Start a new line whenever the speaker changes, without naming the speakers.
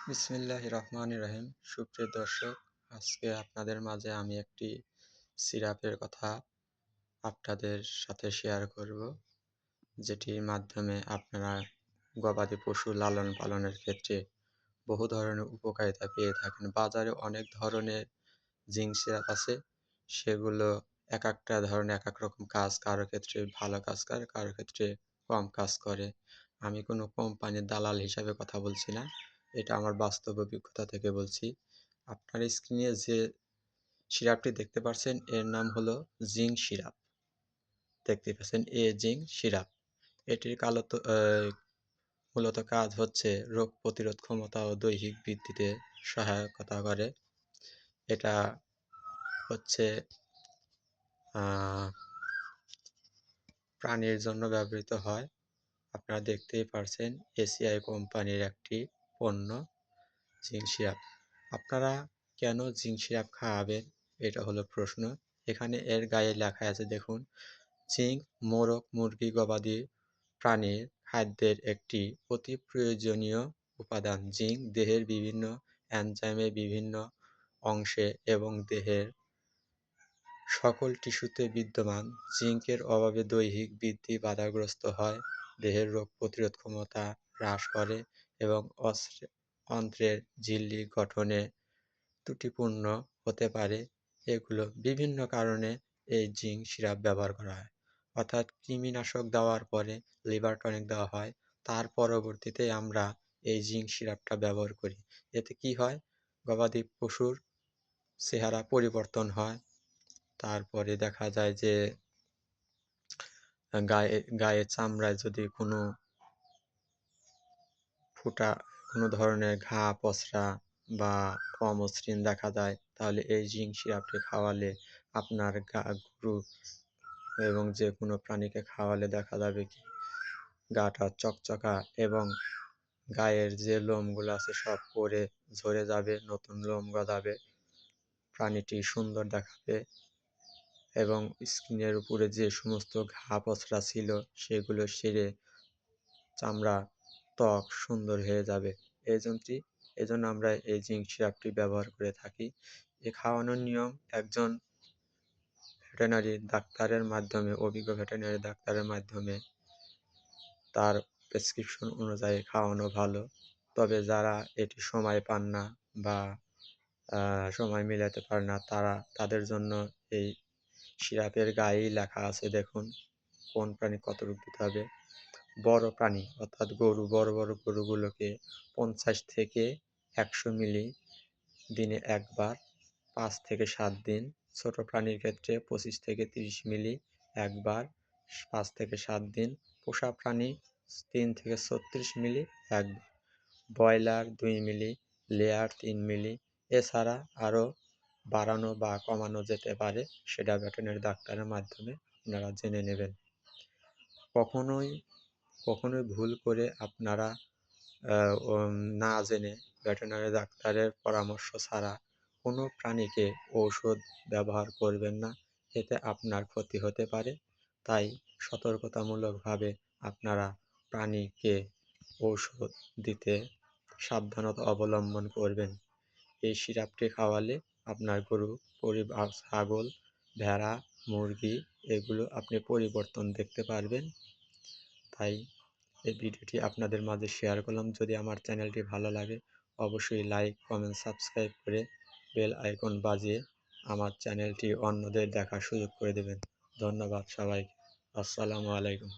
বিসমিল্লাহির রহমানির রহিম। সুপ্রিয় দর্শক, আজকে আপনাদের মাঝে আমি একটি সিরাপের কথা আপনাদের সাথে শেয়ার করব, যেটির মাধ্যমে আপনারা গবাদি পশু লালন পালনের ক্ষেত্রে বহু ধরনের উপকারিতা পেয়ে থাকেন। বাজারে অনেক ধরনের জিঙ্ক সিরাপ আছে, সেগুলো এক একটা ধরনের এক এক রকম কাজ, কারো ক্ষেত্রে ভালো কাজ করে, কারো ক্ষেত্রে কম কাজ করে। আমি কোনো কোম্পানির দালাল হিসাবে কথা বলছি না, এটা আমার বাস্তব অভিজ্ঞতা থেকে বলছি। আপনার স্ক্রিনে যে সিরাপটি দেখতে পাচ্ছেন এর নাম হলো জিঙ্ক সিরাপ। দেখতে পাচ্ছেন জিঙ্ক সিরাপ। এটির মূলত কাজ হচ্ছে রোগ প্রতিরোধ ক্ষমতা ও দৈহিক বৃদ্ধিতে সহায়তা করে। এটা হচ্ছে প্রাণীর জন্য ব্যবহৃত হয়। আপনারা দেখতেই পারছেন এসিআই কোম্পানির একটি পণ্য জিঙ্ক সিরাপ। আপনারা কেন জিঙ্ক সিরাপ খাওয়াবেন, এটা হলো প্রশ্ন। এখানে এর গায়ে লেখা আছে দেখুন, জিঙ্ক মোরগ, মুরগি, গবাদি প্রাণীর খাদ্যের একটি অতি প্রয়োজনীয় উপাদান। জিঙ্ক দেহের বিভিন্ন এনজাইমের বিভিন্ন অংশে এবং দেহের সকল টিস্যুতে বিদ্যমান। জিঙ্কের অভাবে দৈহিক বৃদ্ধি বাধাগ্রস্ত হয়, দেহের রোগ প্রতিরোধ ক্ষমতা হ্রাস করে এবং অন্ত্রের ঝিল্লি গঠনে ত্রুটিপূর্ণ হতে পারে। এগুলো বিভিন্ন কারণে এই জিঙ্ক সিরাপ ব্যবহার করা হয়। অর্থাৎ কৃমিনাশক দেওয়ার পরে লিভার টনিক দেওয়া হয়, তার পরবর্তীতে আমরা এই জিঙ্ক সিরাপটা ব্যবহার করি। এতে কি হয়, গবাদি পশুর চেহারা পরিবর্তন হয়। তারপরে দেখা যায় যে গায়ে গায়ে চামড়ায় যদি কোনো কোনো ধরনের ঘা পচরা বা অমসৃণ দেখা যায়, তাহলে এই জিঙ্ক সিরাপটি খাওয়ালে আপনার গরু এবং যে কোনো প্রাণীকে খাওয়ালে দেখা যাবে কি গাটা চকচকা এবং গায়ের যে লোমগুলো আছে সব পড়ে ঝরে যাবে, নতুন লোম গজাবে, প্রাণীটি সুন্দর দেখাবে এবং স্কিনের উপরে যে সমস্ত ঘা পচরা ছিল সেগুলো সেরে চামড়া ত্বক সুন্দর হয়ে যাবে। এজন্য আমরা এই জিঙ্ক সিরাপটি ব্যবহার করে থাকি। এ খাওয়ানোর নিয়ম একজন ভেটেরিনারি ডাক্তারের মাধ্যমে, অভিজ্ঞ ভেটেরিনারি ডাক্তারের মাধ্যমে তার প্রেসক্রিপশন অনুযায়ী খাওয়ানো ভালো। তবে যারা এটি সময় পান না বা সময় মিলাতে পারে না, তাদের জন্য এই সিরাপের গায়েই লেখা আছে দেখুন কোন প্রাণী কতটুকু দিতে হবে। বড় প্রাণী অর্থাৎ গরু, বড় বড় গরুগুলোকে 50 থেকে 100 মিলি দিনে একবার 5 থেকে 7 দিন। ছোট প্রাণীর ক্ষেত্রে 25 থেকে 30 মিলি একবার 5 থেকে 7 দিন। পোষা প্রাণী 3 থেকে 36 মিলি একবার। ব্রয়লার 2 মিলি, লেয়ার 3 মিলি। এছাড়া আরও বাড়ানো বা কমানো যেতে পারে, সেটা ভেটেরিনারি ডাক্তারের মাধ্যমে আপনারা জেনে নেবেন। কখনোই ভুল করে আপনারা না জেনে ভেটেরিনারি ডাক্তারের পরামর্শ ছাড়া কোনো প্রাণীকে ঔষধ ব্যবহার করবেন না, এতে আপনার ক্ষতি হতে পারে। তাই সতর্কতামূলকভাবে আপনারা প্রাণীকে ঔষধ দিতে সাবধানতা অবলম্বন করবেন। এই সিরাপটি খাওয়ালে আপনার গরু, ছাগল, ভেড়া, মুরগি এগুলো আপনি পরিবর্তন দেখতে পারবেন। তাই এই ভিডিওটি আপনাদের মাঝে শেয়ার করলাম। যদি আমার চ্যানেলটি ভালো লাগে অবশ্যই লাইক, কমেন্ট, সাবস্ক্রাইব করে বেল আইকন বাজিয়ে আমার চ্যানেলটি অন্যদের দেখার সুযোগ করে দেবেন। ধন্যবাদ সবাইকে। আসসালামু আলাইকুম।